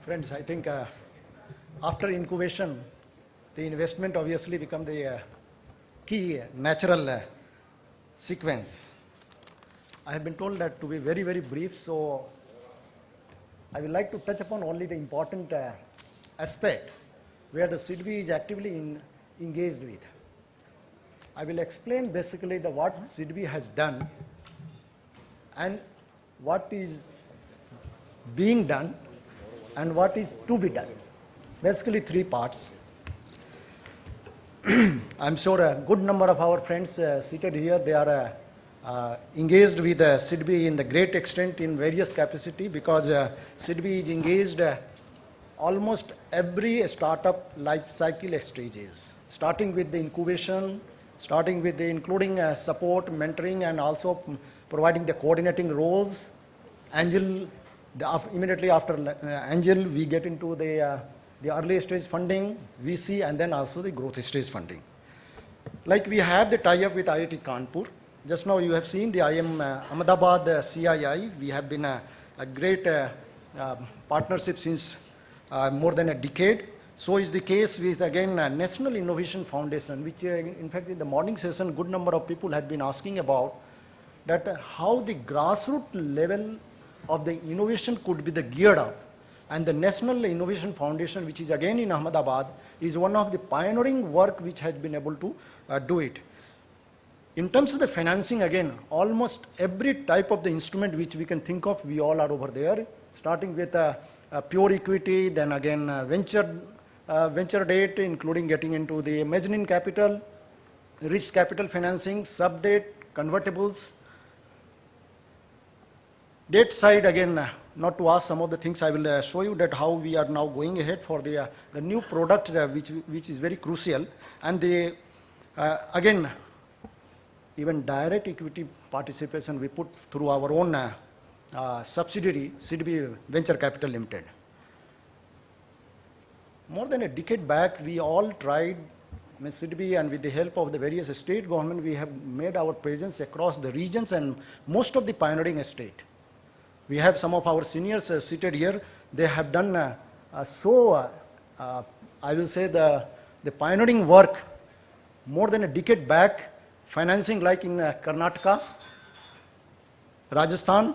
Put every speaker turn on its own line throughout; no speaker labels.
Friends, I think after incubation, the investment obviously become the key natural sequence. I have been told that to be very, very brief, so I would like to touch upon only the important aspect where the SIDBI is actively engaged with. I will explain basically what SIDBI has done and what is being done and what is to be done. Basically three parts. I'm sure a good number of our friends seated here, they are engaged with SIDBI in the great extent in various capacity, because SIDBI is engaged almost every startup life cycle stages, starting with the incubation, starting with the including support, mentoring, and also providing the coordinating roles. Angel, immediately after Angel, we get into the early stage funding, VC, and then also the growth stage funding. Like we have the tie-up with IIT Kanpur. Just now you have seen the IIM Ahmedabad CII. We have been a great partnership since more than a decade. So is the case with, again, National Innovation Foundation, which in fact in the morning session, good number of people had been asking about that how the grassroots level of the innovation could be geared up. And the National Innovation Foundation, which is again in Ahmedabad, is one of the pioneering work which has been able to do it. In terms of the financing, again, almost every type of the instrument which we can think of, we all are over there, starting with pure equity, then again venture debt, including getting into the mezzanine capital, risk capital financing, sub-debt, convertibles. Debt side, again, not to ask some of the things, I will show you that how we are now going ahead for the new product which is very crucial. And the, again, even direct equity participation we put through our own subsidiary, SIDBI Venture Capital Limited. More than a decade back, we all tried, SIDBI, and with the help of the various state government, we have made our presence across the regions and most of the pioneering state. We have some of our seniors seated here. They have done I will say the pioneering work more than a decade back, financing like in Karnataka, Rajasthan,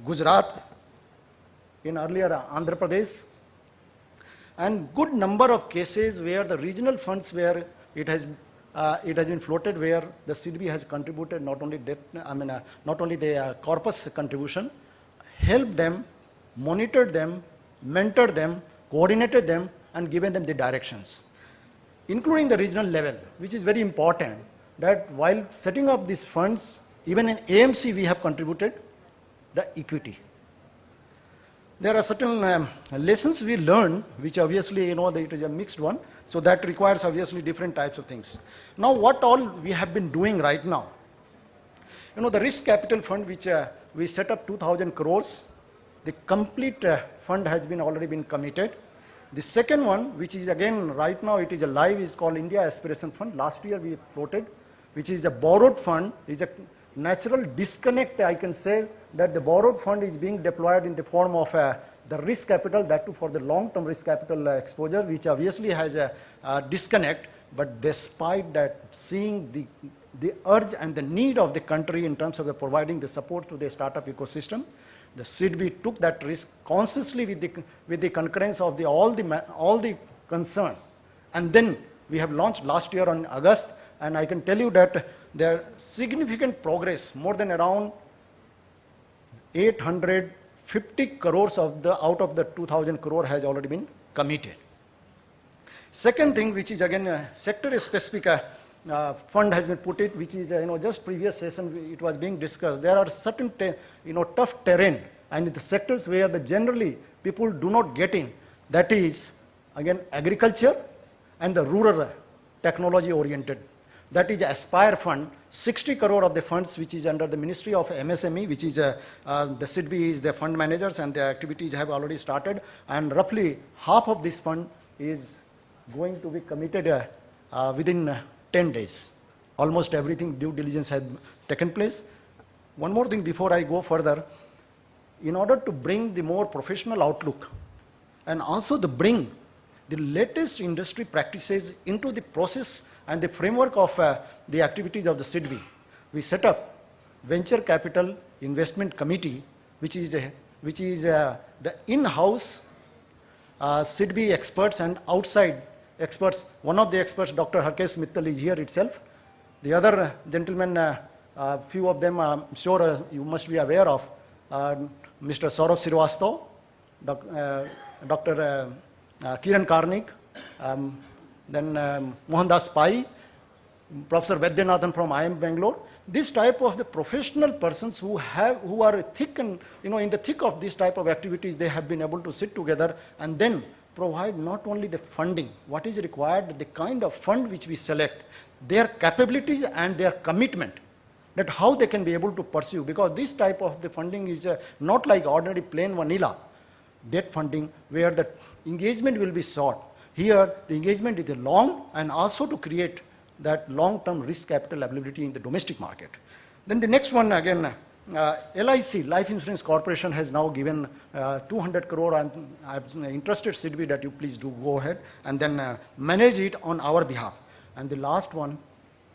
Gujarat, in earlier Andhra Pradesh, and good number of cases where the regional funds where it has been floated, where the SIDBI has contributed not only debt, not only the corpus contribution, helped them, monitored them, mentored them, coordinated them, and given them the directions, including the regional level, which is very important, that while setting up these funds, even in AMC we have contributed the equity. There are certain lessons we learn, which obviously, that it is a mixed one, so that requires obviously different types of things. Now, what all we have been doing right now, the risk capital fund, which we set up 2,000 crores, the complete fund has been already been committed. The second one, which is again right now it is alive, is called India Aspiration Fund. Last year we floated, which is a borrowed fund, is a natural disconnect, I can say, that the borrowed fund is being deployed in the form of the risk capital, that too for the long-term risk capital exposure, which obviously has a disconnect, but despite that, seeing the urge and the need of the country in terms of providing the support to the startup ecosystem, the SIDBI took that risk consciously with the concurrence of all the concern. And then we have launched last year on August, and I can tell you that there significant progress, more than around 850 crores out of the 2,000 crore has already been committed. Second thing, which is again a sector-specific fund has been put it, which is just previous session it was being discussed. There are certain tough terrain and the sectors where generally people do not get in. That is again agriculture and the rural technology oriented. That is Aspire Fund, 60 crore of the funds which is under the Ministry of MSME, which is the SIDBI is the fund managers, and the activities have already started, and roughly half of this fund is going to be committed within 10 days. Almost everything, due diligence has taken place. One more thing before I go further, in order to bring the more professional outlook and also the bring the latest industry practices into the process and the framework of the activities of the SIDBI. We set up Venture Capital Investment Committee, which is the in-house SIDBI experts and outside experts. One of the experts, Dr. Harkesh Mittal, is here itself. The other gentlemen, few of them I'm sure you must be aware of, Mr. Saurabh Srivastava, Dr. Kiran Karnik, then Mohandas Pai, Professor Vaidyanathan from IIM Bangalore. This type of the professional persons who are thick and, in the thick of this type of activities, they have been able to sit together and then provide not only the funding, what is required, the kind of fund which we select, their capabilities and their commitment, that how they can be able to pursue, because this type of the funding is not like ordinary plain vanilla debt funding where the engagement will be sought. Here the engagement is long and also to create that long-term risk capital availability in the domestic market. Then the next one again, LIC, Life Insurance Corporation, has now given 200 crore, and I've interested SIDBI that you please do go ahead and then manage it on our behalf. And the last one,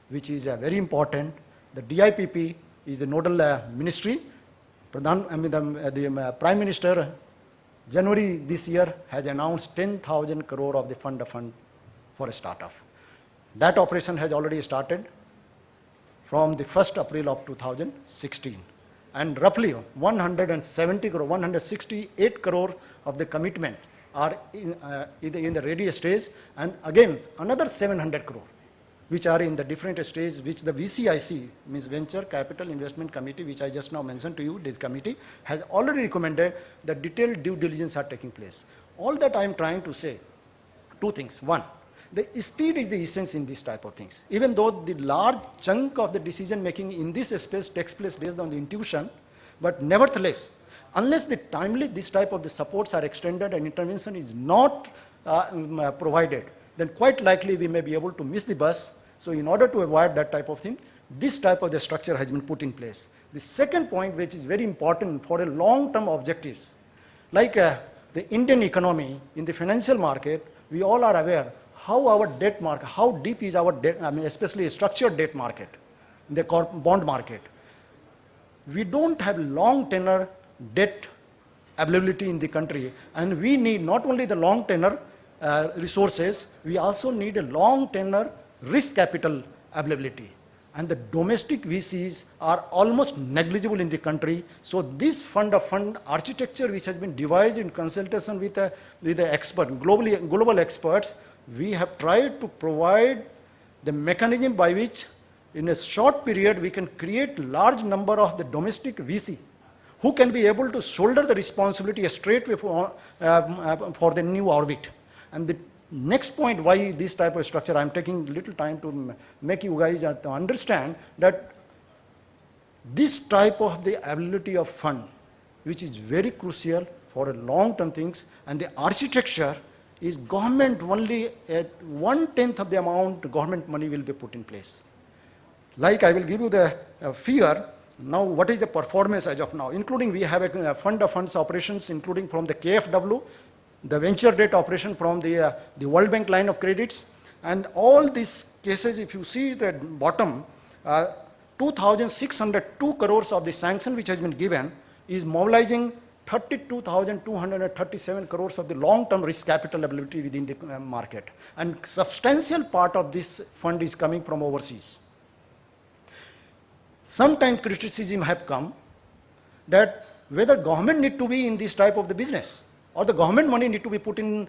which is very important, the DIPP is the nodal ministry. The Prime Minister, January this year, has announced 10,000 crore of the fund for a startup. That operation has already started from the 1st April of 2016. And roughly 170 crore, 168 crore of the commitment are in the ready stage, and again another 700 crore which are in the different stages, which the VCIC, means Venture Capital Investment Committee, which I just now mentioned to you, this committee has already recommended that detailed due diligence are taking place. All that I am trying to say, two things. One, the speed is the essence in this type of things. Even though the large chunk of the decision making in this space takes place based on the intuition, but nevertheless, unless the timely this type of the supports are extended and intervention is not provided, then quite likely we may be able to miss the bus. So in order to avoid that type of thing, this type of the structure has been put in place. The second point, which is very important for a long-term objectives, like the Indian economy in the financial market, we all are aware how our debt market, how deep is our debt, especially a structured debt market, the bond market. We don't have long tenor debt availability in the country, and we need not only the long tenor resources, we also need a long tenor risk capital availability. And the domestic VCs are almost negligible in the country. So this fund of fund architecture, which has been devised in consultation with the expert, global experts, we have tried to provide the mechanism by which in a short period we can create large number of the domestic VC who can be able to shoulder the responsibility straightway for the new orbit. And the next point, why this type of structure, I'm taking little time to make you guys to understand that this type of the availability of fund, which is very crucial for a long-term things, and the architecture is government only at 1/10 of the amount government money will be put in place. Like I will give you the figure. Now, what is the performance as of now? Including we have a fund of funds operations, including from the KFW, the venture debt operation from the World Bank line of credits, and all these cases, if you see the bottom, 2,602 crores of the sanction which has been given is mobilizing 32,237 crores of the long-term risk capital availability within the market. And substantial part of this fund is coming from overseas. Sometimes criticism have come that whether government need to be in this type of the business, or the government money need to be put in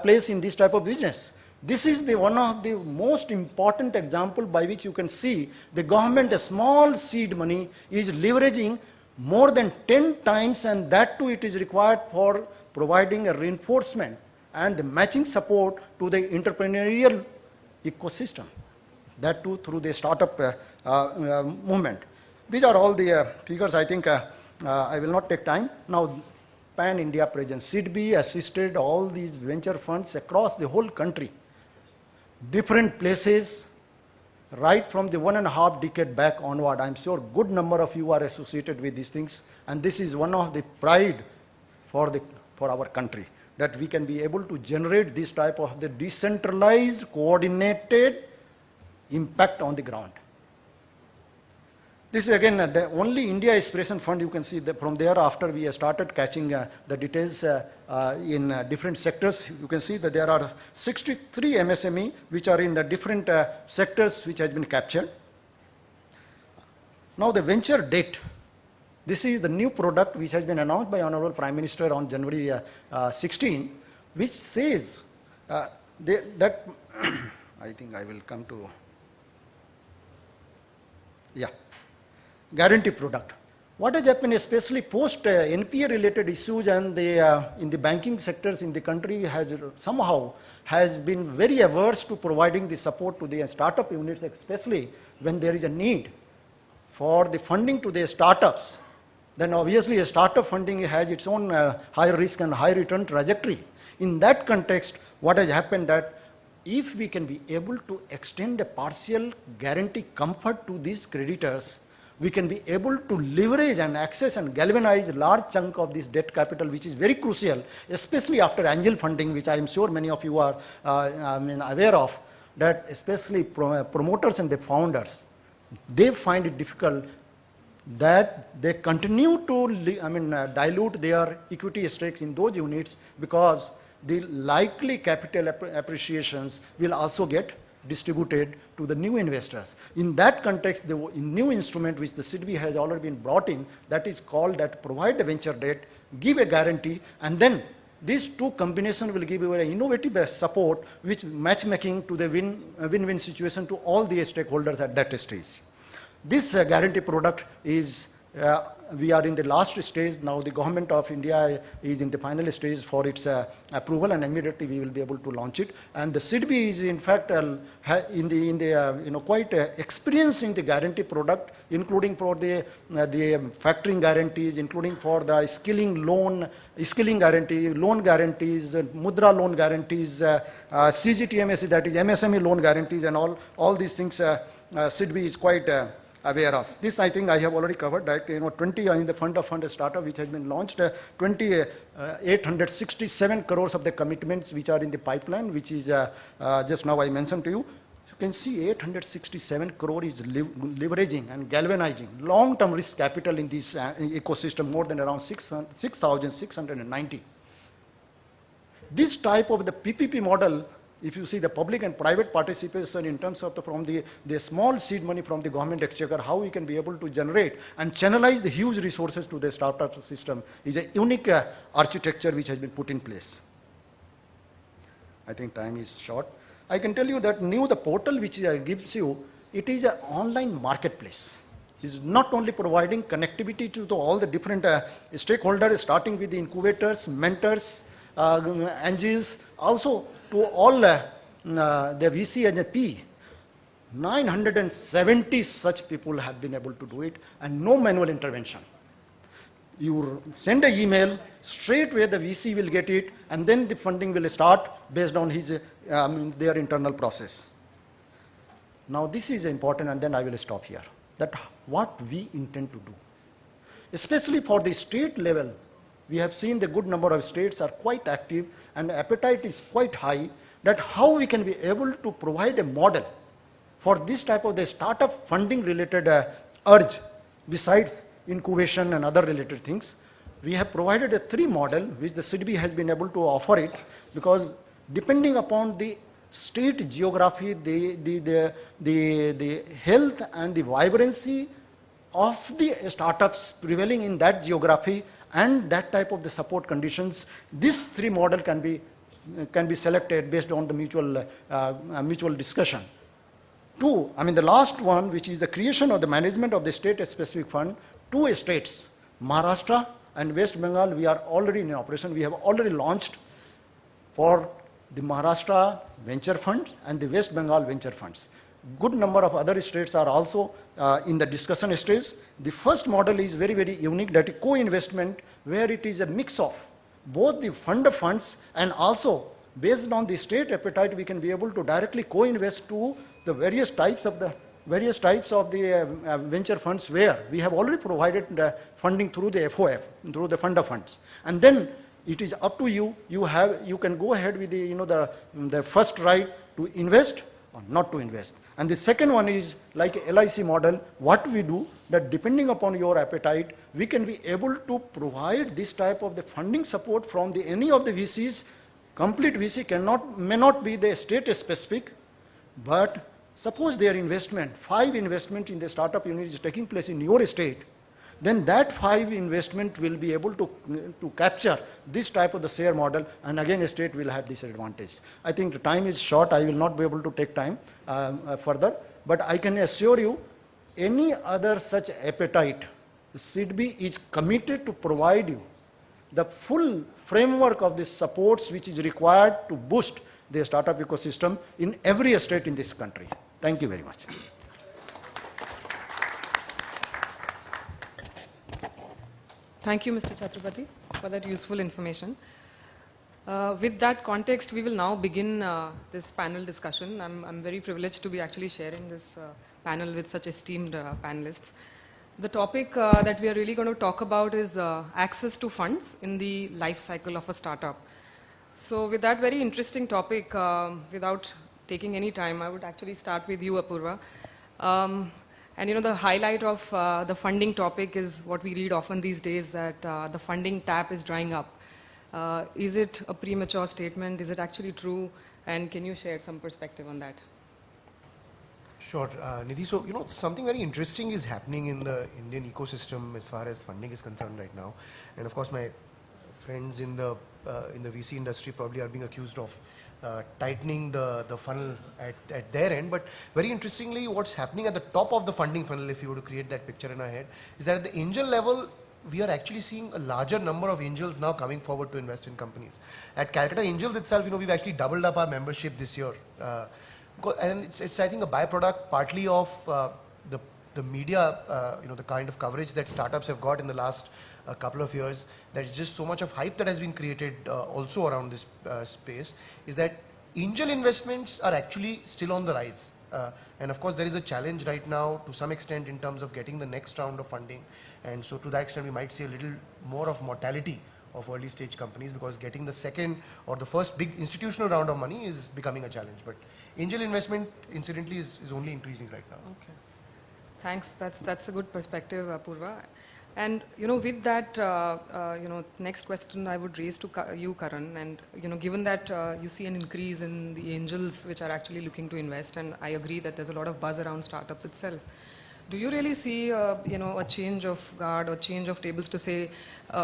place in this type of business. This is the one of the most important example by which you can see the government, a small seed money, is leveraging more than 10 times, and that too it is required for providing a reinforcement and the matching support to the entrepreneurial ecosystem. That too through the startup movement. These are all the figures. I think I will not take time. Now, Pan-India presence. SIDBI assisted all these venture funds across the whole country, different places, right from the 1.5 decade back onward. I'm sure good number of you are associated with these things, and this is one of the pride for our country. that we can be able to generate this type of the decentralized, coordinated impact on the ground. This is again the only India Aspiration Fund. You can see that from there after we started catching the details in different sectors. You can see that there are 63 MSME which are in the different sectors which has been captured. Now the venture debt. This is the new product which has been announced by Honorable Prime Minister on January 16, which says that I think I will come to, yeah, guarantee product. What has happened, especially post NPA related issues and in the banking sectors in the country has been very averse to providing the support to the startup units, especially when there is a need for the funding to the startups. Then obviously a startup funding has its own high risk and high return trajectory. In that context, what has happened that if we can be able to extend a partial guarantee comfort to these creditors, we can be able to leverage and access and galvanize a large chunk of this debt capital, which is very crucial, especially after angel funding, which I am sure many of you are aware of, that especially promoters and the founders, they find it difficult that they continue to dilute their equity stakes in those units, because the likely capital appreciations will also get distributed to the new investors. In that context, the new instrument which the SIDBI has already been brought in, that is called that provide the venture debt, give a guarantee, and then these two combinations will give you an innovative support which matchmaking to the win-win situation to all the stakeholders at that stage. This guarantee product is, we are in the last stage now. The government of India is in the final stage for its approval, and immediately we will be able to launch it. And the SIDBI is in fact quite experienced in the guarantee product, including for the factoring guarantees, including for the skilling guarantee, loan guarantees, mudra loan guarantees, CGTMS, that is MSME loan guarantees, and all these things. SIDBI is quite aware of. This I think I have already covered, that 20 in the fund of fund startup which has been launched, 867 crores of the commitments which are in the pipeline, which is just now I mentioned to you. You can see 867 crore is leveraging and galvanizing long-term risk capital in this ecosystem, more than around 6,690. This type of the PPP model, if you see the public and private participation in terms of from the small seed money from the government exchequer, how we can be able to generate and channelize the huge resources to the startup system is a unique architecture which has been put in place. I think time is short. I can tell you that the portal which gives you, it is an online marketplace. It's not only providing connectivity to all the different stakeholders, starting with the incubators, mentors, angels, also to all the VC and the P. 970 such people have been able to do it, and no manual intervention. You send an email, straight away the VC will get it, and then the funding will start based on his their internal process. Now this is important, and then I will stop here. That what we intend to do, especially for the state level. We have seen the good number of states are quite active and the appetite is quite high, that how we can be able to provide a model for this type of the startup funding related urge, besides incubation and other related things. We have provided a 3 model which the SIDBI has been able to offer it, because depending upon the state geography, the health and the vibrancy of the startups prevailing in that geography and that type of the support conditions, this 3 model can be selected based on the mutual discussion. 2, the last one, which is the creation of the management of the state specific fund. 2 states, Maharashtra and West Bengal, we are already in operation. We have already launched for the Maharashtra venture funds and the West Bengal venture funds. Good number of other states are also in the discussion stage. The first model is very, very unique, that is co-investment, where it is a mix of both the fund of funds and also based on the state appetite, we can be able to directly co-invest to the various types of the venture funds, where we have already provided funding through the FOF, through the fund of funds. And then it is up to you. You can go ahead with the first right to invest or not to invest. And the second one is like a LIC model. What we do, that depending upon your appetite, we can be able to provide this type of the funding support from any of the VCs. Complete VC may not be the state specific, but suppose their investment, 5 investment in the startup unit is taking place in your state, then that 5 investment will be able to capture this type of the share model, and again a state will have this advantage. I think the time is short, I will not be able to take time further, but I can assure you any other such appetite, SIDBI is committed to provide you the full framework of the supports which is required to boost the startup ecosystem in every state in this country. Thank you very much.
Thank you, Mr. Chhatrapati, for that useful information. With that context, we will now begin this panel discussion. I'm very privileged to be actually sharing this panel with such esteemed panelists. The topic that we are really going to talk about is access to funds in the life cycle of a startup. So with that very interesting topic, without taking any time, I would actually start with you, Apurva. And you know, the highlight of the funding topic is what we read often these days, that the funding tap is drying up. Is it a premature statement? Is it actually true? And can you share some perspective on that?
Sure, Nidhi. So, you know, something very interesting is happening in the Indian ecosystem as far as funding is concerned right now. And of course, my friends in the VC industry probably are being accused of tightening the funnel at their end. But very interestingly, what's happening at the top of the funding funnel, if you were to create that picture in our head, is that at the angel level, we are actually seeing a larger number of angels now coming forward to invest in companies. At Calcutta Angels itself, you know, we've actually doubled up our membership this year. And it's I think a byproduct partly of the media, you know, the kind of coverage that startups have got in the last couple of years. There's just so much of hype that has been created also around this space, is that angel investments are actually still on the rise. And of course, there is a challenge right now to some extent in terms of getting the next round of funding. And so to that extent, we might see a little more of mortality of early stage companies, because getting the second or the first big institutional round of money is becoming a challenge. But angel investment, incidentally, is only increasing right now.
Okay. Thanks. That's a good perspective, Apurva. And you know, with that, you know, next question I would raise to you, Karan. And you know, given that you see an increase in the angels which are actually looking to invest, and I agree that there's a lot of buzz around startups itself. Do you really see, you know, a change of guard or change of tables to say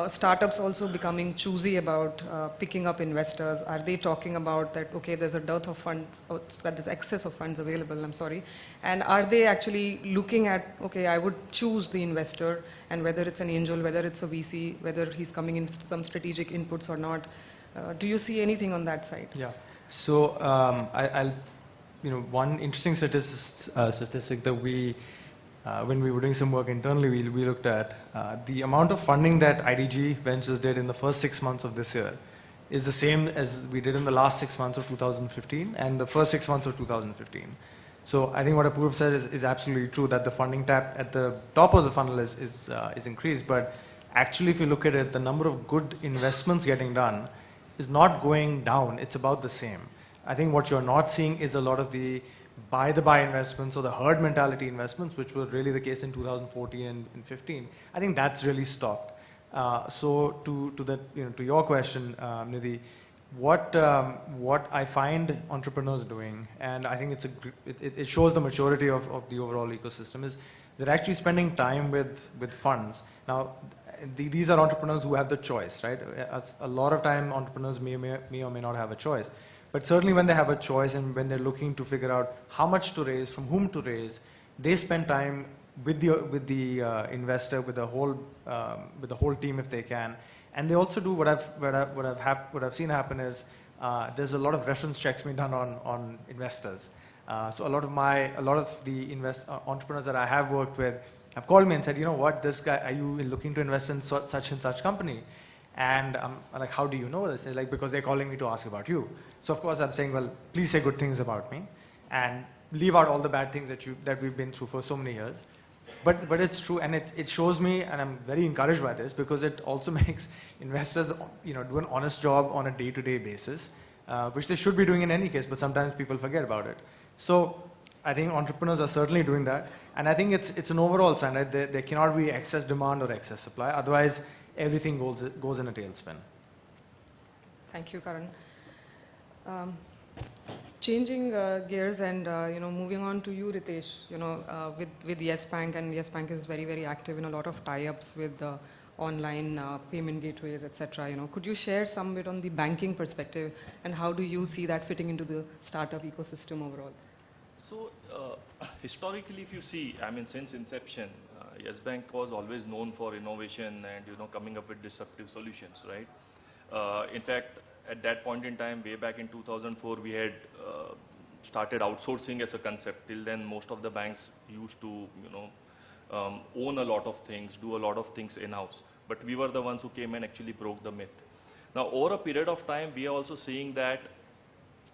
startups also becoming choosy about picking up investors? Are they talking about that, okay, there's a dearth of funds, or that there's excess of funds available, I'm sorry. And are they actually looking at, okay, I would choose the investor, and whether it's an angel, whether it's a VC, whether he's coming in some strategic inputs or not. Do you see anything on that side?
Yeah. So I'll, you know, one interesting statistic that we, when we were doing some work internally, we looked at the amount of funding that IDG Ventures did in the first 6 months of this year is the same as we did in the last 6 months of 2015 and the first 6 months of 2015. So I think what Apurva said is absolutely true, that the funding tap at the top of the funnel is increased. But actually, if you look at it, the number of good investments getting done is not going down. It's about the same. I think what you're not seeing is a lot of the buy investments or the herd mentality investments, which were really the case in 2014 and 15. I think that's really stopped. So to your question, Nidhi, what I find entrepreneurs doing, and I think it shows the maturity of the overall ecosystem, is they're actually spending time with funds. Now, these are entrepreneurs who have the choice, right? A lot of time, entrepreneurs may or may not have a choice. But certainly when they have a choice and when they're looking to figure out how much to raise, from whom to raise, they spend time with the investor, with the whole team if they can. And they also do what I've seen happen is there's a lot of reference checks being done on investors. So a lot of the entrepreneurs that I have worked with have called me and said, you know what, this guy, are you looking to invest in such and such company? And I'm like, how do you know this? They're like, because they're calling me to ask about you. So of course I'm saying, well, please say good things about me and leave out all the bad things that we've been through for so many years. But it's true, and it shows me, and I'm very encouraged by this, because it also makes investors, do an honest job on a day-to-day basis, which they should be doing in any case, but sometimes people forget about it. So I think entrepreneurs are certainly doing that, and I think it's an overall sign, right? There cannot be excess demand or excess supply, otherwise everything goes in a tailspin.
Thank you, Karan. Changing gears and moving on to you, Ritesh. With Yes Bank, and Yes Bank is very, very active in a lot of tie-ups with online payment gateways, etc. Could you share some bit on the banking perspective, and how do you see that fitting into the startup ecosystem overall?
So historically, if you see, I mean, since inception, Yes Bank was always known for innovation and coming up with disruptive solutions, right? In fact, at that point in time, way back in 2004, we had started outsourcing as a concept. Till then, most of the banks used to, own a lot of things, do a lot of things in-house. But we were the ones who came and actually broke the myth. Now, over a period of time, we are also seeing that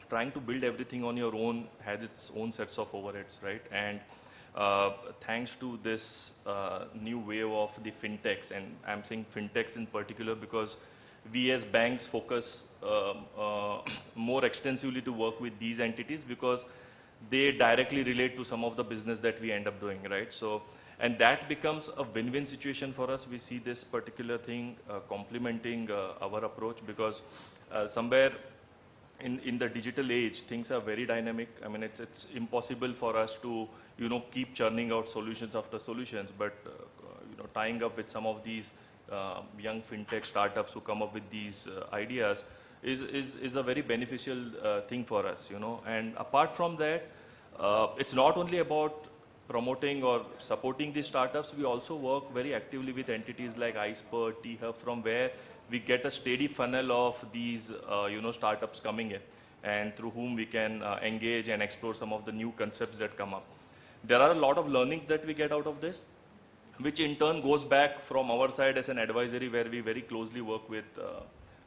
trying to build everything on your own has its own sets of overheads, right? And thanks to this new wave of the fintechs, and I'm saying fintechs in particular because we as banks focus more extensively to work with these entities because they directly relate to some of the business that we end up doing, right? So, and that becomes a win-win situation for us. We see this particular thing complementing our approach because somewhere in the digital age, things are very dynamic. I mean, it's impossible for us to, keep churning out solutions after solutions, but, tying up with some of these young fintech startups who come up with these ideas is a very beneficial thing for us, And apart from that, it's not only about promoting or supporting these startups, we also work very actively with entities like iSpur, T-Hub, from where we get a steady funnel of these, startups coming in, and through whom we can engage and explore some of the new concepts that come up. There are a lot of learnings that we get out of this, which in turn goes back from our side as an advisory where we very closely work with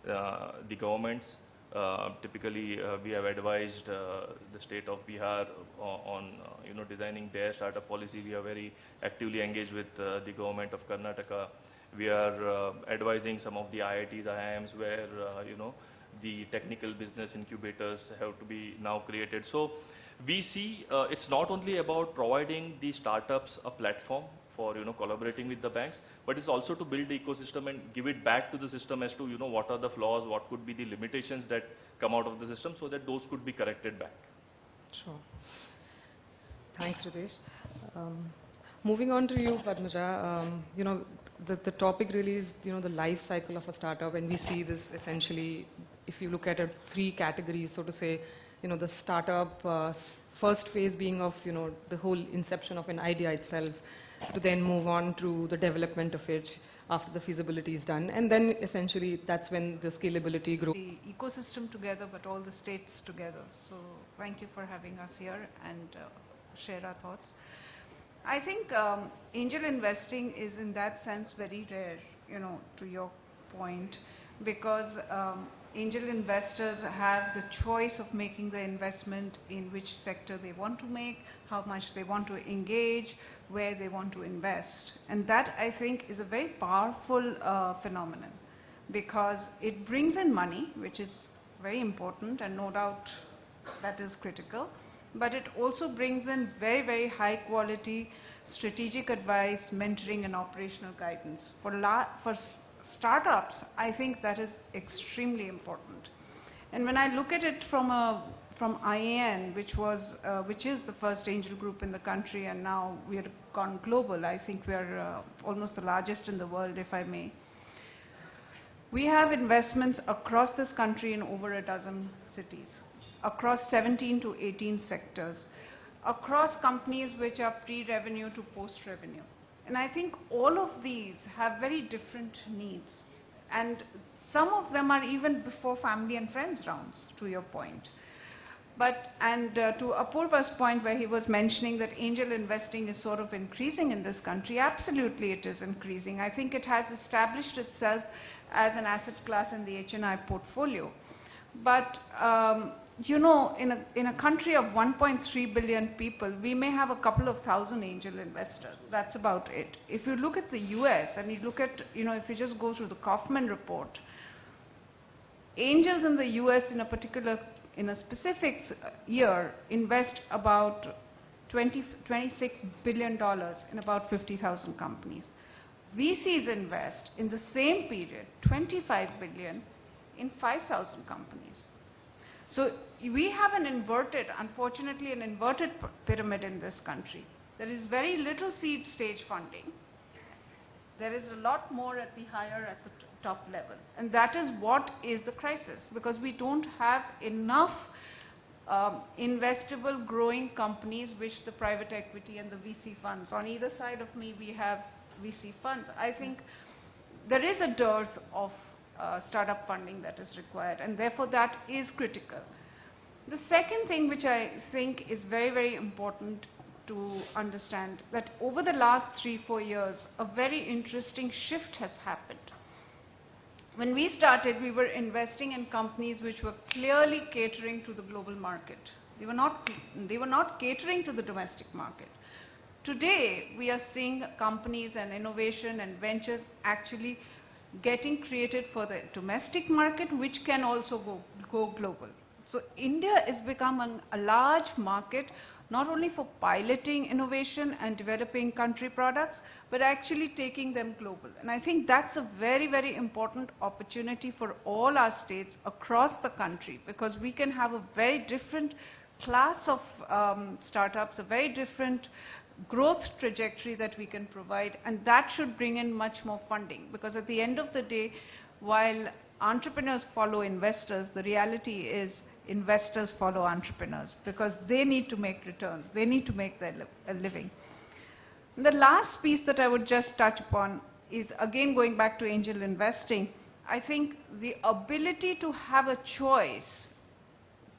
the governments. Typically, we have advised the state of Bihar on designing their startup policy. We are very actively engaged with the government of Karnataka. We are advising some of the IITs, IIMs where the technical business incubators have to be now created. So we see it's not only about providing the startups a platform for collaborating with the banks, but it's also to build the ecosystem and give it back to the system as to what are the flaws, what could be the limitations that come out of the system, so that those could be corrected back.
Sure. Thanks, Ritesh. Moving on to you, Padmaja. The topic really is the life cycle of a startup, and we see this essentially, if you look at it, 3 categories, so to say. The startup first phase being of the whole inception of an idea itself, to then move on to the development of it after the feasibility is done, and then essentially that's when the scalability grows.
The ecosystem together, but all the states together. So thank you for having us here and share our thoughts. I think angel investing is in that sense very rare, to your point, because angel investors have the choice of making the investment in which sector they want to make, how much they want to engage, where they want to invest. And that, I think, is a very powerful phenomenon because it brings in money, which is very important, and no doubt that is critical. But it also brings in very, very high quality strategic advice, mentoring, and operational guidance. For startups, I think that is extremely important. And when I look at it from IAN, which is the first angel group in the country, and now we have gone global. I think we are almost the largest in the world, if I may. We have investments across this country in over a dozen cities, across 17 to 18 sectors, across companies which are pre-revenue to post-revenue. And I think all of these have very different needs. And some of them are even before family and friends rounds, to your point. To Apurva's point where he was mentioning that angel investing is sort of increasing in this country, absolutely it is increasing. I think it has established itself as an asset class in the HNI portfolio. But you know, in a country of 1.3 billion people, we may have a couple of thousand angel investors. That's about it. If you look at the US and you look at, you know, if you just go through the Kaufman report, angels in the US in a specific year invest about $26 billion in about 50,000 companies. VCs invest in the same period 25 billion in 5,000 companies. So we have unfortunately an inverted pyramid in this country. There is very little seed stage funding. There is a lot more at the top level. And that is what is the crisis, because we don't have enough investable growing companies which the private equity and the VC funds. On either side of me, we have VC funds. I think there is a dearth of startup funding that is required, and therefore that is critical. The second thing which I think is very, very important to understand, that over the last 3-4 years, a very interesting shift has happened. When we started, we were investing in companies which were clearly catering to the global market. They were not catering to the domestic market. Today, we are seeing companies and innovation and ventures actually getting created for the domestic market, which can also go global. So India is becoming a large market, not only for piloting innovation and developing country products, but actually taking them global. And I think that's a very, very important opportunity for all our states across the country, because we can have a very different class of startups, a very different growth trajectory that we can provide, and that should bring in much more funding, because at the end of the day, while entrepreneurs follow investors, the reality is investors follow entrepreneurs, because they need to make returns, they need to make their living. The last piece that I would just touch upon is, again, going back to angel investing. I think the ability to have a choice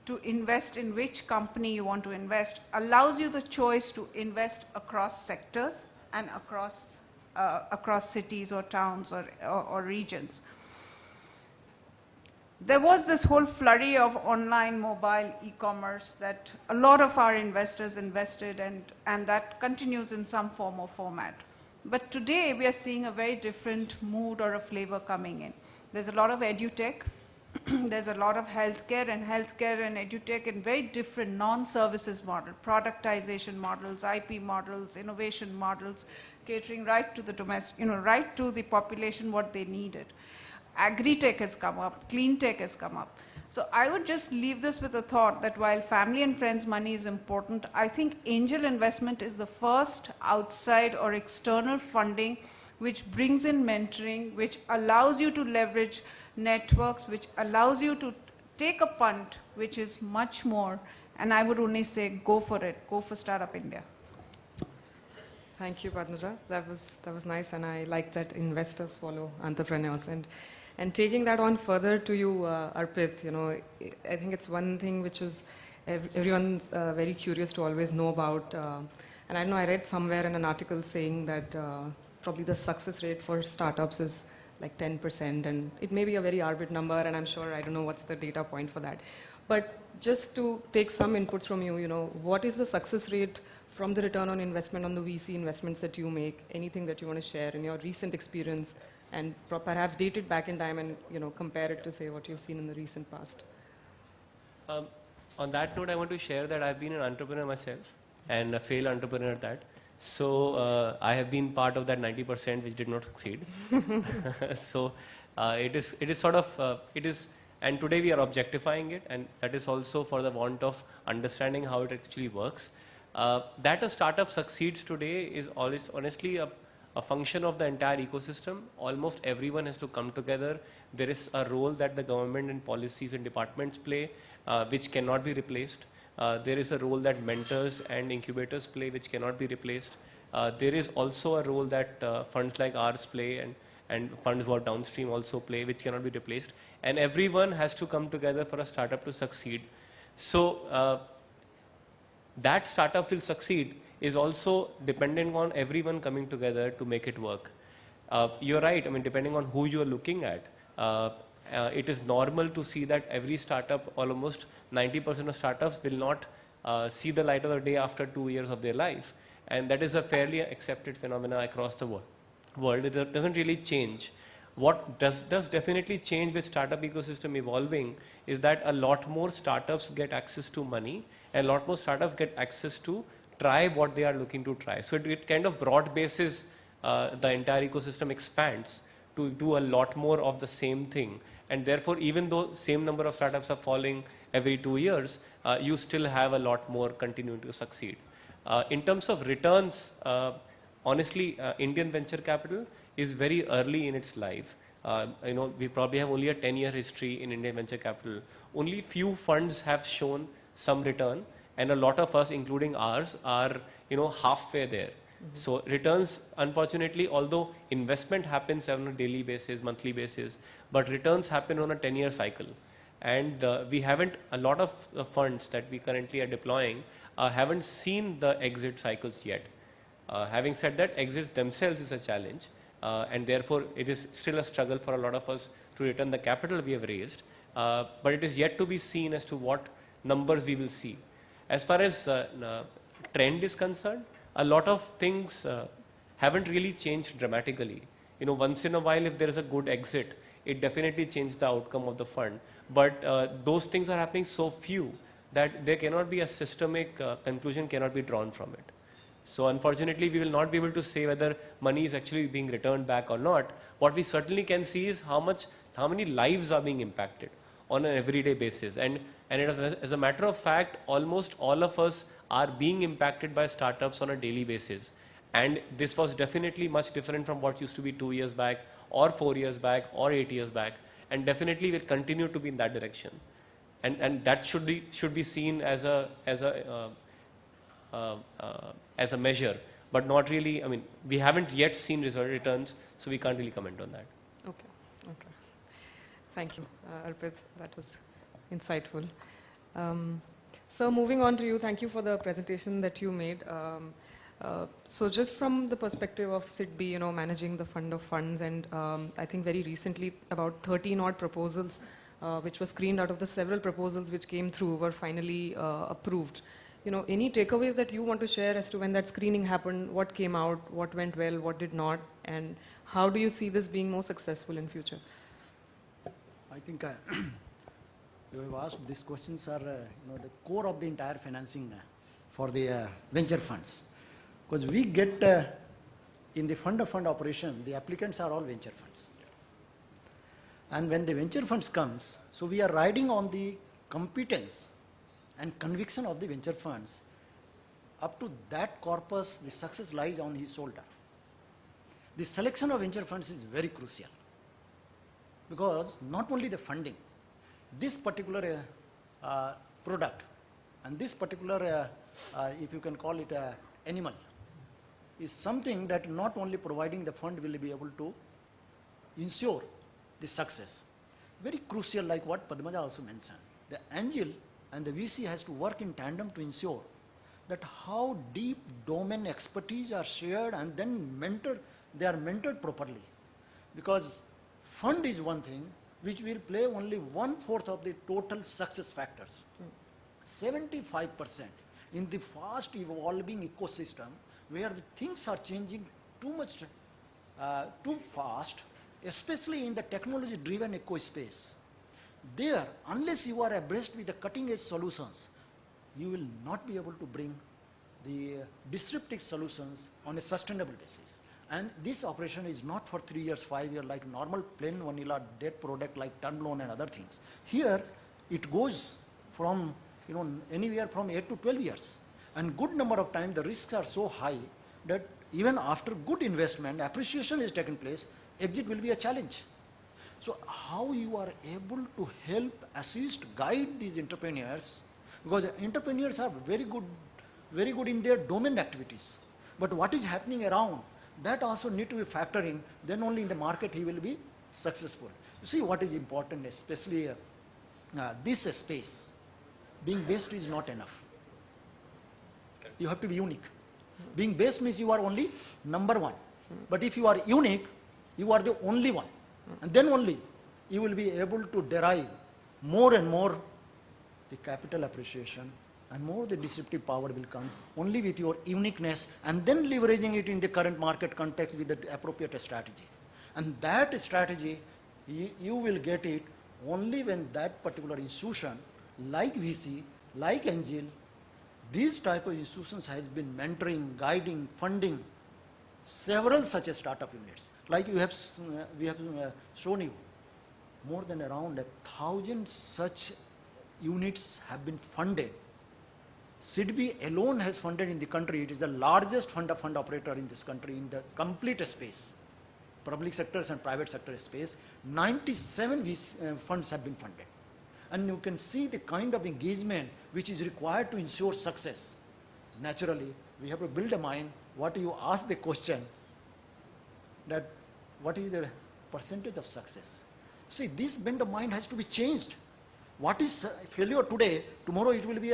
to invest in which company you want to invest allows you the choice to invest across sectors and across cities or towns or regions. There was this whole flurry of online mobile e-commerce that a lot of our investors invested, and that continues in some form or format. But today we are seeing a very different mood or a flavor coming in. There's a lot of edutech, there's a lot of healthcare and edutech, and very different non-services model, productization models, IP models, innovation models, catering right to the domestic, right to the population what they needed. Agri-tech has come up, clean tech has come up. So I would just leave this with a thought that while family and friends money is important, I think angel investment is the first outside or external funding which brings in mentoring, which allows you to leverage networks, which allows you to take a punt, which is much more, and I would only say go for it, go for Startup India.
Thank you, Padmaja. That was nice, and I like that investors follow entrepreneurs. And taking that on further to you, Arpit, I think it's one thing which is everyone's very curious to always know about. And I know I read somewhere in an article saying that probably the success rate for startups is like 10%, and it may be a very arbitrary number, and I'm sure I don't know what's the data point for that. But just to take some inputs from you, what is the success rate from the return on investment on the VC investments that you make? Anything that you want to share in your recent experience, and perhaps date it back in time and compare it to, say, what you've seen in the recent past?
On that note, I want to share that I've been an entrepreneur myself, and a failed entrepreneur at that. So I have been part of that 90% which did not succeed. So it is sort of, and today we are objectifying it, and that is also for the want of understanding how it actually works. That a startup succeeds today is always honestly a function of the entire ecosystem. Almost everyone has to come together. There is a role that the government and policies and departments play, which cannot be replaced. There is a role that mentors and incubators play, which cannot be replaced. There is also a role that funds like ours play, and funds who are downstream also play, which cannot be replaced. And everyone has to come together for a startup to succeed. So that startup will succeed is also dependent on everyone coming together to make it work. You're right, I mean, depending on who you're looking at. it is normal to see that every startup, almost 90% of startups will not see the light of the day after 2 years of their life. And that is a fairly accepted phenomena across the world. It doesn't really change. What does definitely change with startup ecosystem evolving is that a lot more startups get access to money, and a lot more startups get access to try what they are looking to try. So it kind of broad bases the entire ecosystem expands to do a lot more of the same thing. And therefore, even though same number of startups are falling every 2 years, you still have a lot more continuing to succeed. In terms of returns, honestly, Indian venture capital is very early in its life. We probably have only a 10-year history in Indian venture capital. Only few funds have shown some return, and a lot of us, including ours, are halfway there. So returns, unfortunately, although investment happens on a daily basis, monthly basis, but returns happen on a 10-year cycle. And we haven't, a lot of funds that we currently are deploying haven't seen the exit cycles yet. Having said that, exits themselves is a challenge, and therefore it is still a struggle for a lot of us to return the capital we have raised, but it is yet to be seen as to what numbers we will see. As far as trend is concerned, a lot of things haven't really changed dramatically. Once in a while, if there is a good exit, it definitely changes the outcome of the fund. But those things are happening so few that there cannot be a systemic conclusion cannot be drawn from it. So unfortunately, we will not be able to say whether money is actually being returned back or not. What we certainly can see is how many lives are being impacted on an everyday basis. And as a matter of fact, almost all of us are being impacted by startups on a daily basis. And this was definitely much different from what used to be 2 years back, or 4 years back, or 8 years back, and definitely will continue to be in that direction. And that should be seen as a measure, but not really. I mean, we haven't yet seen returns, so we can't really comment on that.
Okay. Thank you, Arpit. That was insightful. So moving on to you, thank you for the presentation that you made. So just from the perspective of SIDBI, managing the fund of funds, and I think very recently about 13 odd proposals which were screened out of the several proposals which came through were finally approved. Any takeaways that you want to share as to when that screening happened, what came out, what went well, what did not, and how do you see this being more successful in future?
I think you have asked, these questions are the core of the entire financing for the venture funds. Because we get in the fund-of-fund operation, the applicants are all venture funds. And when the venture funds comes, so we are riding on the competence and conviction of the venture funds. Up to that corpus, the success lies on his shoulder. The selection of venture funds is very crucial, because not only the funding, this particular product and this particular, if you can call it animal, is something that not only providing the fund will be able to ensure the success. Very crucial, like what Padmaja also mentioned. The angel and the VC has to work in tandem to ensure that how deep domain expertise are shared and then they are mentored properly. Because fund is one thing which will play only 1/4 of the total success factors. 75% in the fast evolving ecosystem where the things are changing too fast, especially in the technology driven eco space. There, unless you are abreast with the cutting edge solutions, you will not be able to bring the disruptive solutions on a sustainable basis. And this operation is not for 3 years, 5 years, like normal plain vanilla debt product like term loan and other things. Here, it goes from anywhere from 8 to 12 years. And good number of times the risks are so high that even after good investment, appreciation is taken place, exit will be a challenge. So how you are able to help, assist, guide these entrepreneurs, because entrepreneurs are very good in their domain activities. But what is happening around, that also need to be factored in, then only in the market he will be successful. You see what is important, especially this space, being best is not enough. You have to be unique. Being best means you are only number one. But if you are unique, you are the only one. And then only you will be able to derive more and more the capital appreciation, and more the disruptive power will come only with your uniqueness, and then leveraging it in the current market context with the appropriate strategy. And that strategy, you will get it only when that particular institution, like VC, like Angel, these type of institutions has been mentoring, guiding, funding several such a startup units. Like we have shown you, more than around 1,000 such units have been funded. SIDBI alone has funded in the country. It is the largest fund operator in this country in the complete space, public sectors and private sector space. 97 funds have been funded. And you can see the kind of engagement which is required to ensure success. Naturally, we have to build a mind. What you ask the question, that what is the percentage of success? See, this bent of mind has to be changed. What is failure today? Tomorrow it will be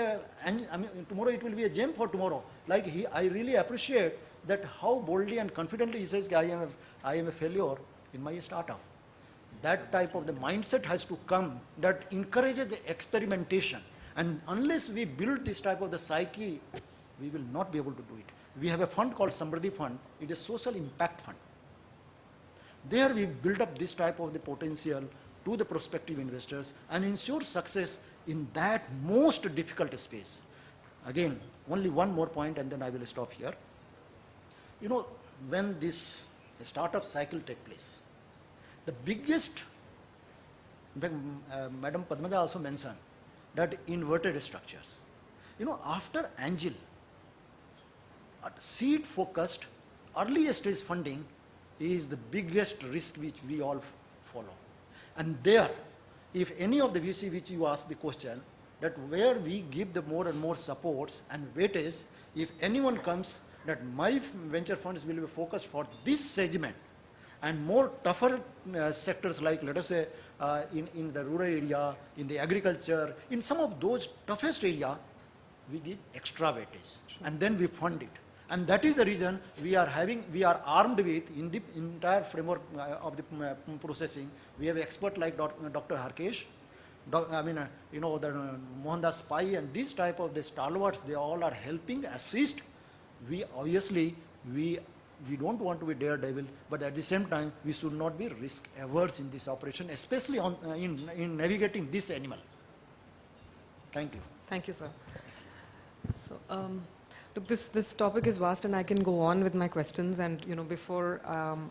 tomorrow it will be a gem for tomorrow. Like I really appreciate that how boldly and confidently he says, I am a failure in my startup. That type of the mindset has to come that encourages the experimentation. And unless we build this type of the psyche, we will not be able to do it. We have a fund called Samriddhi Fund. It is a social impact fund. There we build up this type of the potential to the prospective investors and ensure success in that most difficult space. Again, only one more point and then I will stop here. You know, when this startup cycle takes place, the biggest, in fact, Madam Padmaja also mentioned that inverted structures. You know, after Angel, seed focused early stage funding is the biggest risk which we all follow. And there, if any of the VC which you ask the question, that where we give the more and more supports and weightage, if anyone comes that my venture funds will be focused for this segment and more tougher sectors like, let us say, in the rural area, in the agriculture, in some of those toughest area, we give extra weightage and then we fund it. And that is the reason we are armed with, in the entire framework of the processing, we have expert like Dr. Harkesh, you know, the Mohandas Pai and these type of the stalwarts, they all are helping, assist. We obviously, we don't want to be daredevil, but at the same time, we should not be risk averse in this operation, especially in navigating this animal. Thank you.
Thank you, sir. So, look, this topic is vast, and I can go on with my questions. And you know, before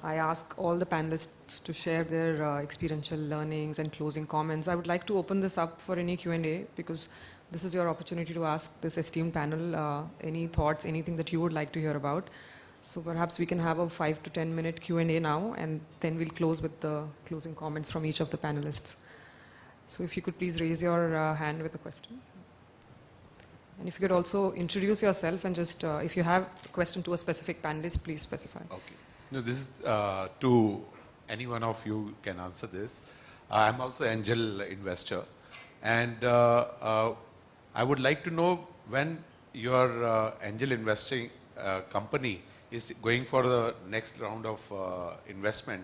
I ask all the panelists to share their experiential learnings and closing comments, I would like to open this up for any Q&A, because this is your opportunity to ask this esteemed panel any thoughts, anything that you would like to hear about. So perhaps we can have a 5 to 10 minute Q&A now, and then we'll close with the closing comments from each of the panelists. So if you could please raise your hand with a question. And if you could also introduce yourself and just, if you have a question to a specific panelist, please specify.
Okay. No, this is to any one of you can answer this. I'm also angel investor. And I would like to know, when your angel investing company is going for the next round of investment,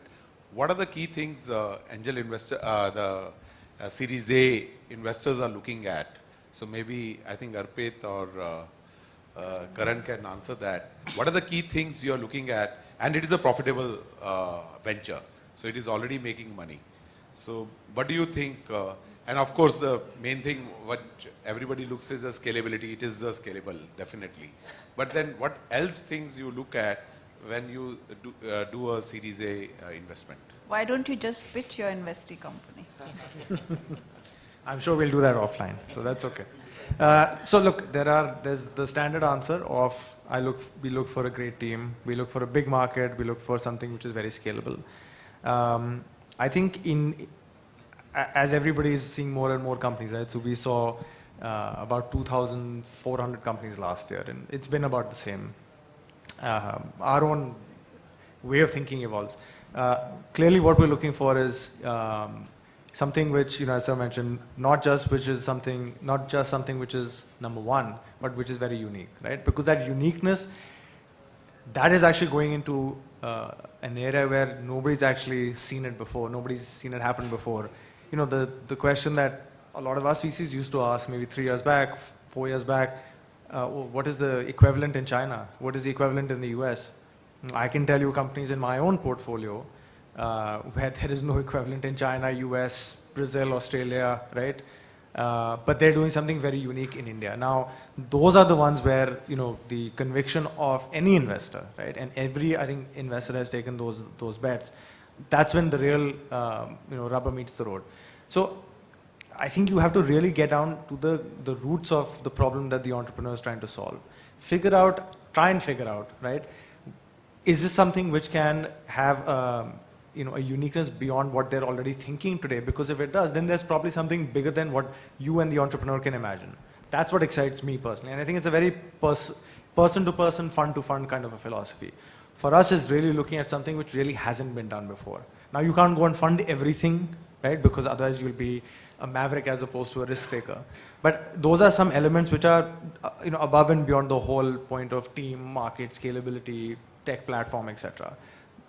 what are the key things angel investor, the Series A investors are looking at? So maybe I think Arpit or Karan can answer that. What are the key things you are looking at? And it is a profitable venture, so it is already making money. So what do you think? And of course, the main thing what everybody looks is the scalability. It is scalable, definitely. But then what else things you look at when you do a Series A investment?
Why don't you just pitch your investee company?
I'm sure we'll do that offline, so that's okay. So look, there's the standard answer of we look for a great team, we look for a big market, we look for something which is very scalable. I think as everybody is seeing more and more companies, right? So we saw about 2,400 companies last year, and it's been about the same. Our own way of thinking evolves. Clearly, what we're looking for is something which, as I mentioned, not just something which is number one, but which is very unique, right? Because that uniqueness, that is actually going into an area where nobody's actually seen it before, nobody's seen it happen before. You know, the question that a lot of us VCs used to ask maybe 3 years back, 4 years back, what is the equivalent in China? What is the equivalent in the US? I can tell you companies in my own portfolio where there is no equivalent in China, US, Brazil, Australia, right? But they're doing something very unique in India. Now, those are the ones where, you know, the conviction of any investor, right? And every, I think, investor has taken those bets. That's when the real, you know, rubber meets the road. So I think you have to really get down to the roots of the problem that the entrepreneur is trying to solve. Try and figure out, right? Is this something which can have, you know, a uniqueness beyond what they're already thinking today? Because if it does, then there's probably something bigger than what you and the entrepreneur can imagine. That's what excites me personally. And I think it's a very person-to-person, fund-to-fund kind of a philosophy. For us, is really looking at something which really hasn't been done before. Now, you can't go and fund everything, right? Because otherwise you'll be a maverick as opposed to a risk taker. But those are some elements which are, you know, above and beyond the whole point of team, market, scalability, tech platform, etc.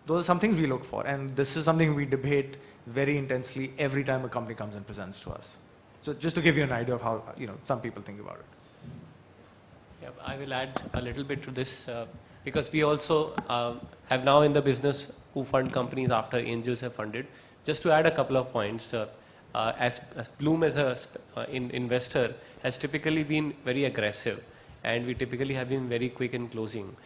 Those are some things we look for, and this is something we debate very intensely every time a company comes and presents to us. So just to give you an idea of how, you know, some people think about it.
Yeah, I will add a little bit to this because we also have now in the business who fund companies after angels have funded. Just to add a couple of points, as Bloom as an investor has typically been very aggressive, and we typically have been very quick in closing.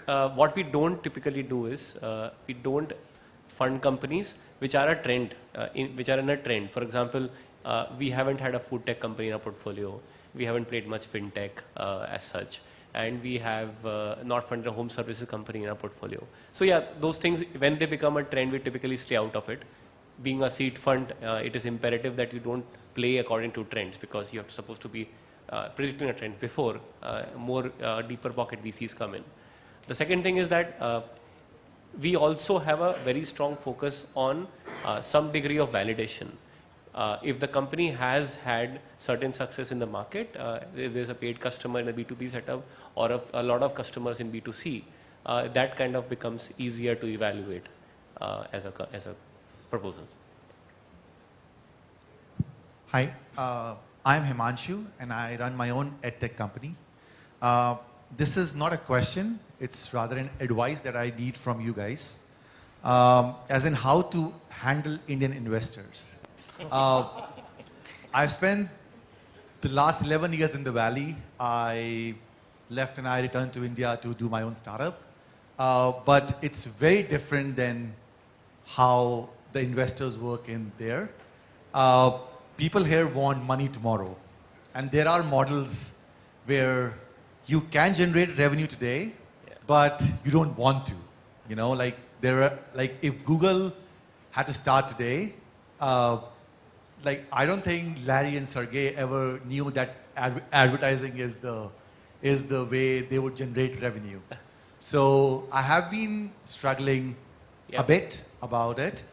What we don't typically do is we don't fund companies which are a trend, which are in a trend. For example, we haven't had a food tech company in our portfolio. We haven't played much fintech as such, and we have not funded a home services company in our portfolio. So yeah, those things, when they become a trend, we typically stay out of it. Being a seed fund, it is imperative that you don't play according to trends, because you're supposed to be predicting a trend before more deeper pocket VCs come in. The second thing is that we also have a very strong focus on some degree of validation. If the company has had certain success in the market, if there's a paid customer in a B2B setup or a lot of customers in B2C, that kind of becomes easier to evaluate as a proposal.
Hi, I'm Himanshu and I run my own edtech company. This is not a question, it's rather an advice that I need from you guys, as in how to handle Indian investors. I've spent the last 11 years in the Valley. I left and I returned to India to do my own startup. But it's very different than how the investors work in there. People here want money tomorrow. And there are models where you can generate revenue today, but you don't want to. You know, like if Google had to start today, like I don't think Larry and Sergey ever knew that advertising is the way they would generate revenue. So I have been struggling a bit about it,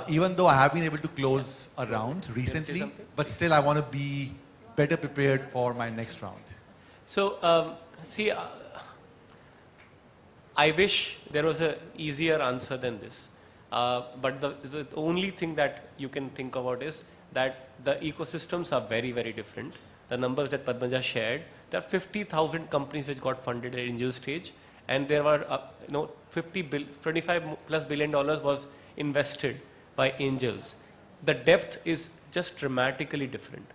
even though I have been able to close a round recently, but still I want to be better prepared for my next round.
So, see, I wish there was an easier answer than this. But the only thing that you can think about is that the ecosystems are very, very different. The numbers that Padmaja shared, there are 50,000 companies which got funded at angel stage, and there were 25 plus billion dollars was invested by angels. The depth is just dramatically different.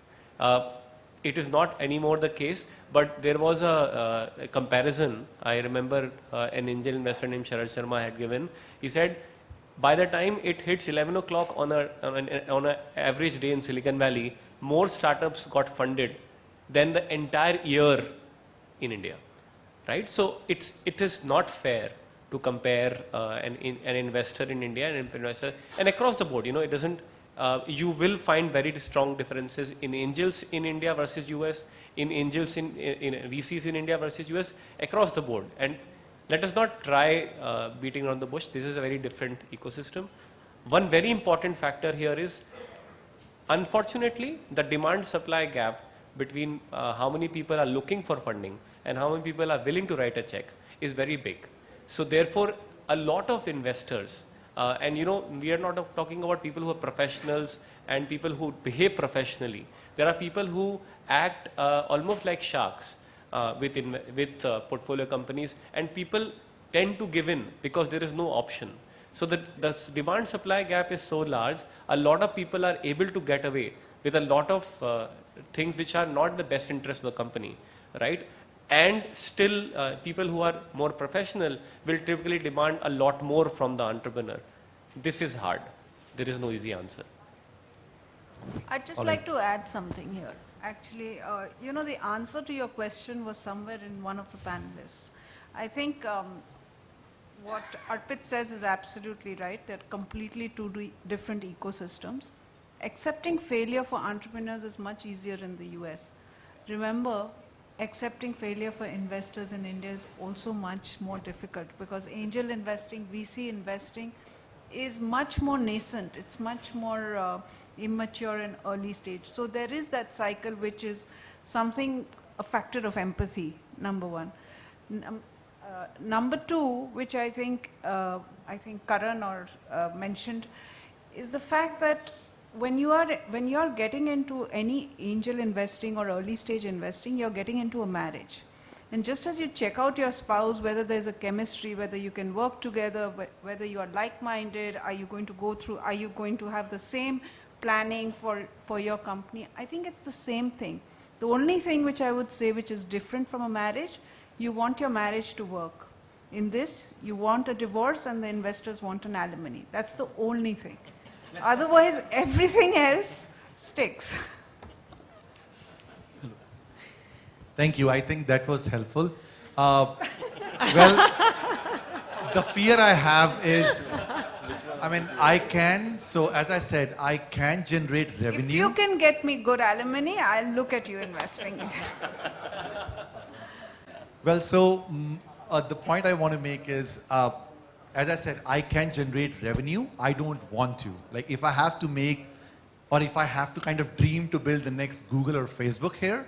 It is not anymore the case, but there was a comparison. I remember an angel investor named Sharad Sharma had given. He said, by the time it hits 11 o'clock on an average day in Silicon Valley, more startups got funded than the entire year in India, right? So it is not fair to compare an investor in India and an investor, and across the board, you know, it doesn't, you will find very strong differences in angels in India versus US, in angels in VCs in India versus US, across the board. And let us not try beating around the bush. This is a very different ecosystem. One very important factor here is, unfortunately, the demand-supply gap between how many people are looking for funding and how many people are willing to write a check is very big. So therefore, a lot of investors, and we are not talking about people who are professionals and people who behave professionally. There are people who act almost like sharks with portfolio companies, and people tend to give in because there is no option. So the demand supply gap is so large, a lot of people are able to get away with a lot of things which are not the best interest of the company, right? And still people who are more professional will typically demand a lot more from the entrepreneur. This is hard. There is no easy answer.
I'd just like to add something here. Actually, the answer to your question was somewhere in one of the panelists. I think what Arpit says is absolutely right. They're completely two different ecosystems. Accepting failure for entrepreneurs is much easier in the US. Remember, accepting failure for investors in India is also much more difficult because angel investing, VC investing is much more nascent. It's much more immature and early stage. So there is that cycle which is something, a factor of empathy, number one. Number two, which I think Karan mentioned, is the fact that when you are getting into any angel investing or early stage investing, you're getting into a marriage. And just as you check out your spouse, whether there's a chemistry, whether you can work together, whether you are like-minded, are you going to have the same planning for your company? I think it's the same thing. The only thing which I would say which is different from a marriage, you want your marriage to work. In this, you want a divorce and the investors want an alimony. That's the only thing. Otherwise, everything else sticks.
Thank you. I think that was helpful. Well, the fear I have is, so as I said, I can generate revenue.
If you can get me good alimony, I'll look at you investing.
Well, so the point I want to make is, as I said, I can generate revenue. I don't want to. Like if I have to make, or if I have to kind of dream to build the next Google or Facebook here,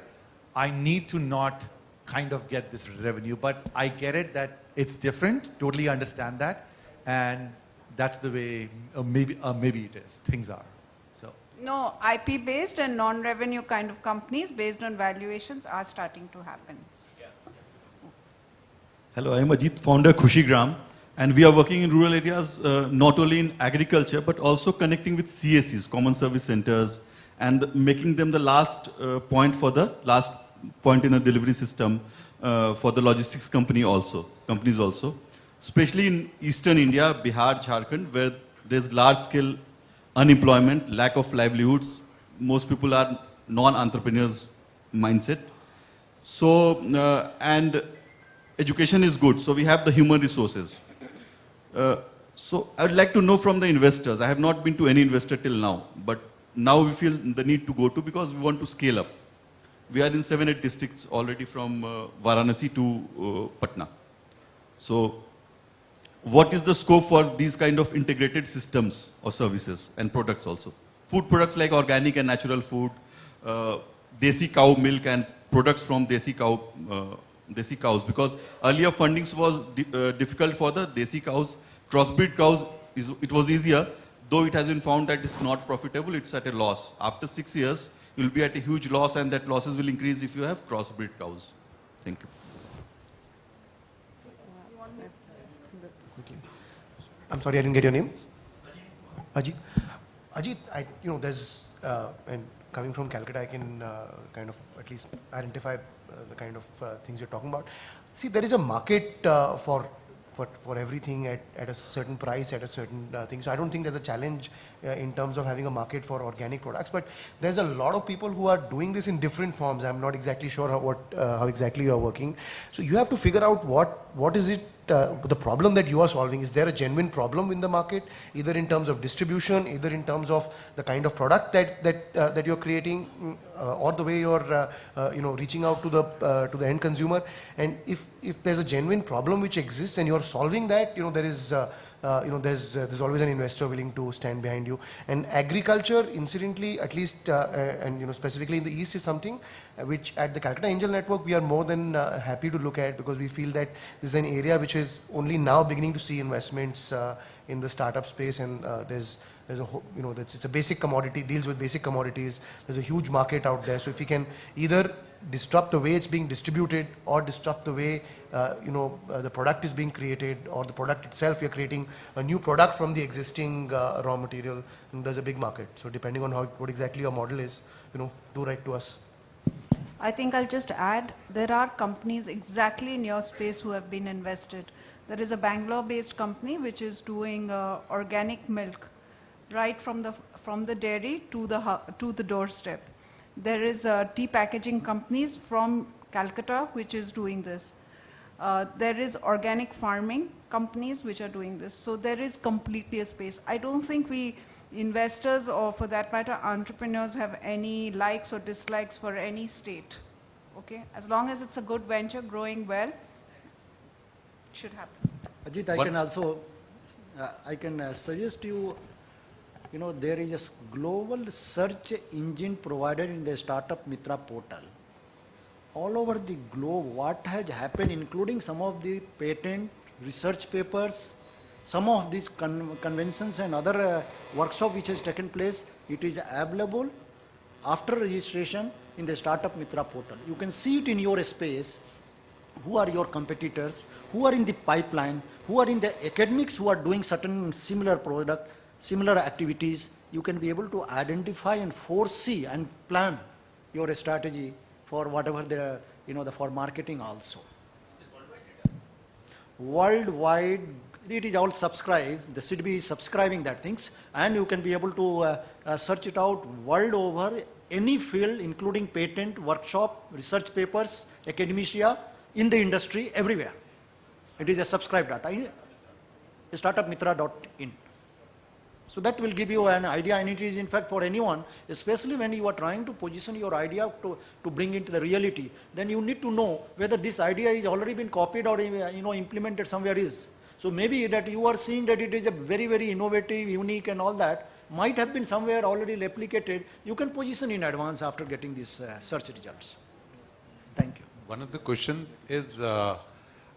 I need to not kind of get this revenue. But I get it that it's different, totally understand that. And that's the way, maybe it is, things are, so.
No, IP based and non-revenue kind of companies based on valuations are starting to happen.
Hello, I am Ajit, founder Khushigram, and we are working in rural areas not only in agriculture but also connecting with CSCs, Common Service Centers, and making them the last point in a delivery system for the logistics companies also, especially in eastern India, Bihar, Jharkhand, where there's large-scale unemployment, lack of livelihoods. Most people are non-entrepreneurs mindset. So, and education is good, so we have the human resources. So I would like to know from the investors. I have not been to any investor till now, but now we feel the need to go to because we want to scale up. We are in 7-8 districts already from Varanasi to Patna. So what is the scope for these kind of integrated systems or services and products also? Food products like organic and natural food, desi cow milk and products from desi cows, because earlier fundings was difficult for the desi cows. Crossbreed cows, it was easier, though it has been found that it's not profitable, it's at a loss. After 6 years, you'll be at a huge loss, and that losses will increase if you have crossbreed cows. Thank you.
I'm sorry, I didn't get your name. Ajit. Ajit, there's, and coming from Calcutta, I can kind of at least identify the kind of things you're talking about. See, there is a market for everything at a certain price, at a certain thing. So I don't think there's a challenge in terms of having a market for organic products. But there's a lot of people who are doing this in different forms. I'm not exactly sure how exactly you are working. So you have to figure out what is it, the problem that you are solving. Is there a genuine problem in the market, either in terms of distribution, either in terms of the kind of product that you're creating, or the way you're reaching out to the end consumer? And if there's a genuine problem which exists and you're solving that, there is there's always an investor willing to stand behind you. And agriculture, incidentally, at least, and specifically in the East, is something which at the Calcutta Angel Network we are more than happy to look at, because we feel that this is an area which is only now beginning to see investments in the startup space, and there's a it's a basic commodity, deals with basic commodities. There's a huge market out there. So if we can either disrupt the way it's being distributed, or disrupt the way the product is being created, or the product itself, you're creating a new product from the existing raw material, and there's a big market. So depending on what exactly your model is, do write to us.
I think I'll just add, there are companies exactly in your space who have been invested. There is a Bangalore-based company which is doing organic milk right from the dairy to the doorstep. There is tea packaging companies from Calcutta which is doing this. There is organic farming companies which are doing this. So there is completely a space. I don't think we investors, or for that matter entrepreneurs, have any likes or dislikes for any state. Okay, as long as it's a good venture growing well, it should happen.
Ajit, I can suggest you, there is a global search engine provided in the Startup Mitra portal. All over the globe, what has happened, including some of the patent research papers, some of these conventions and other workshop which has taken place, it is available after registration in the Startup Mitra portal. You can see it in your space, who are your competitors, who are in the pipeline, who are in the academics who are doing certain similar product, similar activities. You can be able to identify and foresee and plan your strategy for whatever for marketing also. Worldwide, it is all subscribed. The CDB is subscribing that things, and you can be able to search it out world over, any field, including patent, workshop, research papers, academia, in the industry, everywhere. It is a subscribed data. Startupmitra.in. So that will give you an idea, and it is in fact for anyone, especially when you are trying to position your idea to bring into the reality, then you need to know whether this idea is already been copied or implemented somewhere else. So maybe that you are seeing that it is a very, very innovative, unique and all that, might have been somewhere already replicated. You can position in advance after getting these search results. Thank you.
One of the questions is to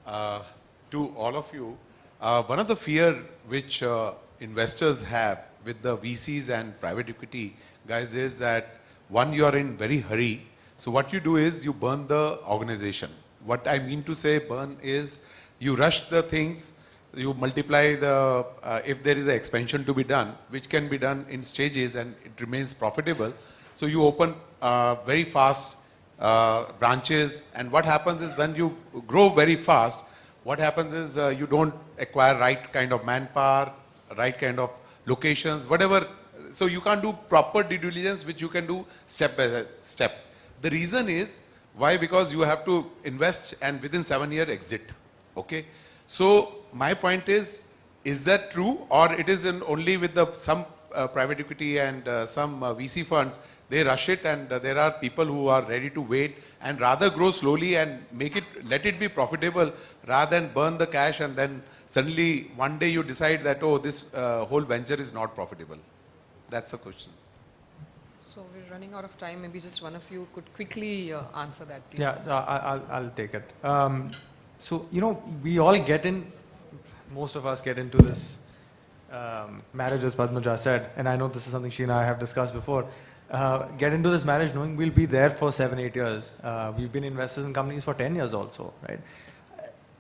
all of you. One of the fear which investors have with the VCs and private equity guys is that, one, you are in very hurry. So what you do is you burn the organization. What I mean to say burn is you rush the things, you multiply the, if there is an expansion to be done, which can be done in stages and it remains profitable. So you open very fast branches, and what happens is when you grow very fast, what happens is you don't acquire right kind of manpower, right kind of locations, whatever. So you can't do proper due diligence, which you can do step by step. The reason is why? Because you have to invest and within 7 years exit. Okay. So my point is that true, or it is only with some private equity and some VC funds, they rush it, and there are people who are ready to wait and rather grow slowly and let it be profitable rather than burn the cash and then suddenly one day you decide that, oh, this whole venture is not profitable. That's the question.
So we're running out of time. Maybe just one of you could quickly answer that, please.
Yeah, I'll take it. So, we all most of us get into this marriage, as Padmaja said, and I know this is something she and I have discussed before. Get into this marriage knowing we'll be there for 7-8 years. We've been investors in companies for 10 years also, right?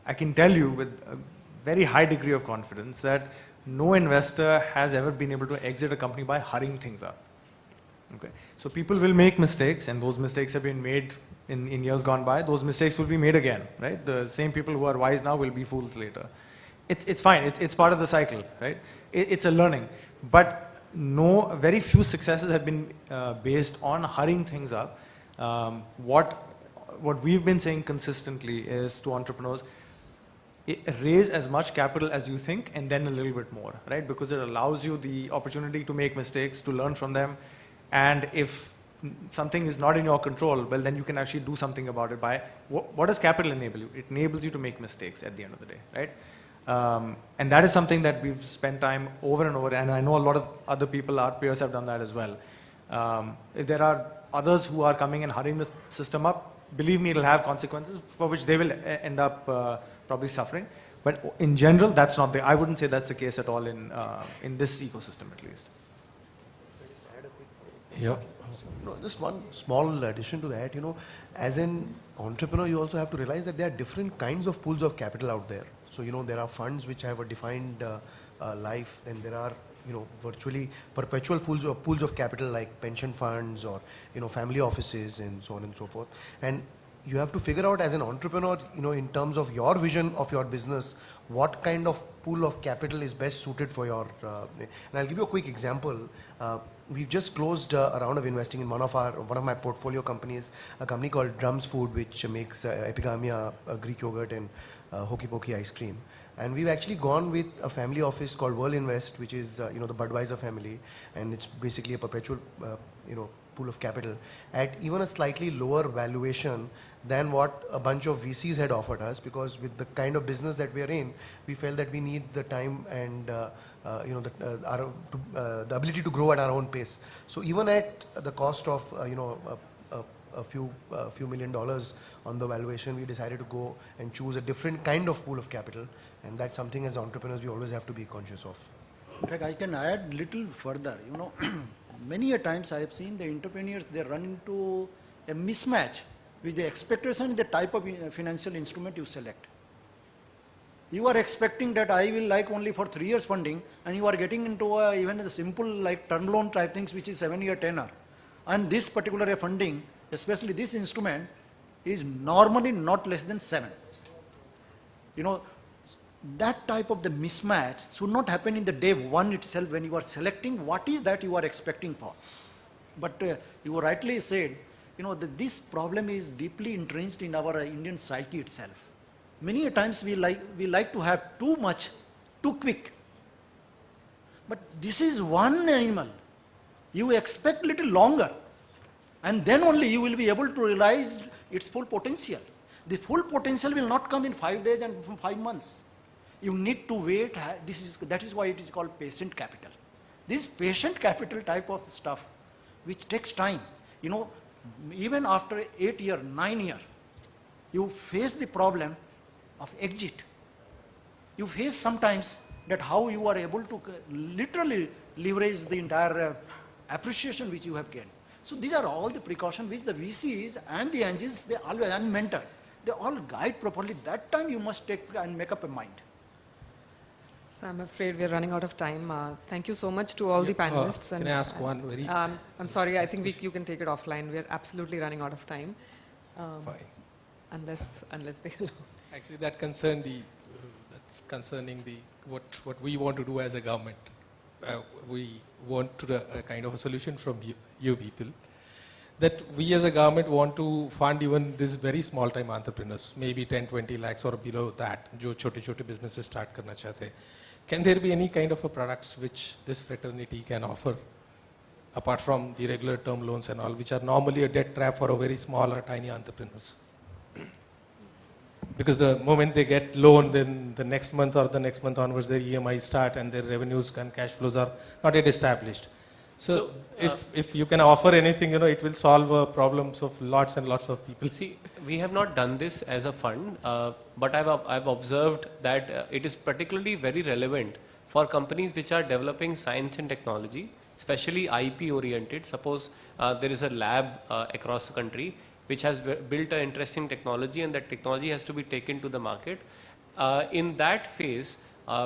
I can tell you with a very high degree of confidence that no investor has ever been able to exit a company by hurrying things up. Okay, so people will make mistakes, and those mistakes have been made in years gone by. Those mistakes will be made again, right? The same people who are wise now will be fools later. It's fine. It's part of the cycle, right? It's a learning. But very few successes have been based on hurrying things up. What we've been saying consistently is to entrepreneurs, raise as much capital as you think and then a little bit more, right? Because it allows you the opportunity to make mistakes, to learn from them. And if something is not in your control, well, then you can actually do something about it by, what does capital enable you? It enables you to make mistakes at the end of the day, right? And that is something that we've spent time over and over, and I know a lot of other people, our peers, have done that as well. If there are others who are coming and hurrying the system up, believe me, it'll have consequences for which they will end up probably suffering. But in general, that's not I wouldn't say that's the case at all in this ecosystem, at least.
Yeah. No, just one small addition to that, as an entrepreneur, you also have to realize that there are different kinds of pools of capital out there. So, there are funds which have a defined life, and there are, virtually perpetual pools of capital like pension funds or, family offices and so on and so forth. And you have to figure out as an entrepreneur, in terms of your vision of your business, what kind of pool of capital is best suited for your, and I'll give you a quick example. We've just closed a round of investing in one of my portfolio companies, a company called Drums Food, which makes Epigamia Greek yogurt and Hokey Pokey ice cream. And we've actually gone with a family office called World Invest, which is the Budweiser family, and it's basically a perpetual pool of capital at even a slightly lower valuation than what a bunch of VCs had offered us, because with the kind of business that we are in, we felt that we need the time and the ability to grow at our own pace. So even at the cost of a few $1 million on the valuation, we decided to go and choose a different kind of pool of capital, and that's something as entrepreneurs we always have to be conscious of.
In fact, I can add little further. Many a times I have seen the entrepreneurs, they run into a mismatch with the expectation and the type of financial instrument you select. You are expecting that I will like only for 3 years funding, and you are getting into even the simple like term loan type things, which is 7-year tenor. And this particular funding, especially this instrument, is normally not less than 7. That type of the mismatch should not happen in the day one itself when you are selecting what is that you are expecting for. But you rightly said, that this problem is deeply entrenched in our Indian psyche itself. Many a times we like to have too much, too quick. But this is one animal. You expect little longer, and then only you will be able to realize its full potential. The full potential will not come in 5 days and 5 months. You need to wait. That is why it is called patient capital. This patient capital type of stuff, which takes time, even after 8 years, 9 years, you face the problem of exit. You face sometimes that how you are able to literally leverage the entire appreciation which you have gained. So these are all the precautions which the VCs and the angels, they always, and mentor, they all guide properly. That time you must take and make up a mind.
So I'm afraid we're running out of time. Thank you so much to all the panelists.
Can I ask one very...
I'm sorry, I think you can take it offline. We're absolutely running out of time.
Fine.
Unless they allow.
Actually, that's concerning what we want to do as a government. We want to a kind of a solution from you people, that we as a government want to fund even these very small time entrepreneurs, maybe 10-20 lakhs or below that, jo chote businesses start karna chahte. Can there be any kind of a products which this fraternity can offer, apart from the regular term loans and all, which are normally a debt trap for a very small or tiny entrepreneurs? Because the moment they get loan, then the next month or the next month onwards, their EMI start and their revenues and cash flows are not yet established. So if you can offer anything, it will solve problems of lots and lots of people.
See, we have not done this as a fund, but I've observed that it is particularly very relevant for companies which are developing science and technology, especially IP oriented. Suppose there is a lab across the country which has built an interesting technology, and that technology has to be taken to the market. In that phase,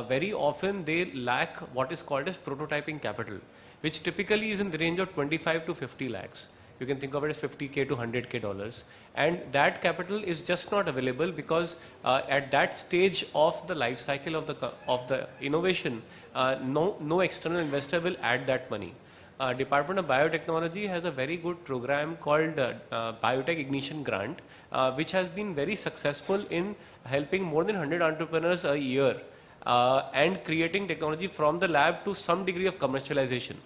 very often they lack what is called as prototyping capital, which typically is in the range of 25 to 50 lakhs. You can think of it as $50K to $100K. And that capital is just not available because at that stage of the life cycle of the innovation, no external investor will add that money. Department of Biotechnology has a very good program called Biotech Ignition Grant, which has been very successful in helping more than 100 entrepreneurs a year and creating technology from the lab to some degree of commercialization.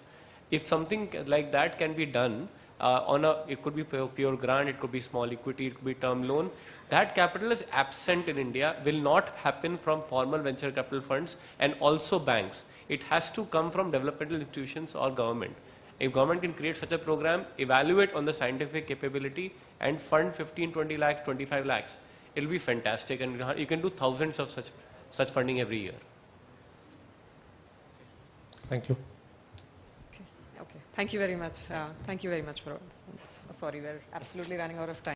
If something like that can be done, it could be pure grant, it could be small equity, it could be term loan. That capital is absent in India, will not happen from formal venture capital funds and also banks. It has to come from developmental institutions or government. If government can create such a program, evaluate on the scientific capability and fund 15, 20 lakhs, 25 lakhs, it will be fantastic, and you can do thousands of such funding every year.
Thank you.
Okay. Thank you very much. Thank you very much for all. Sorry, we're absolutely running out of time.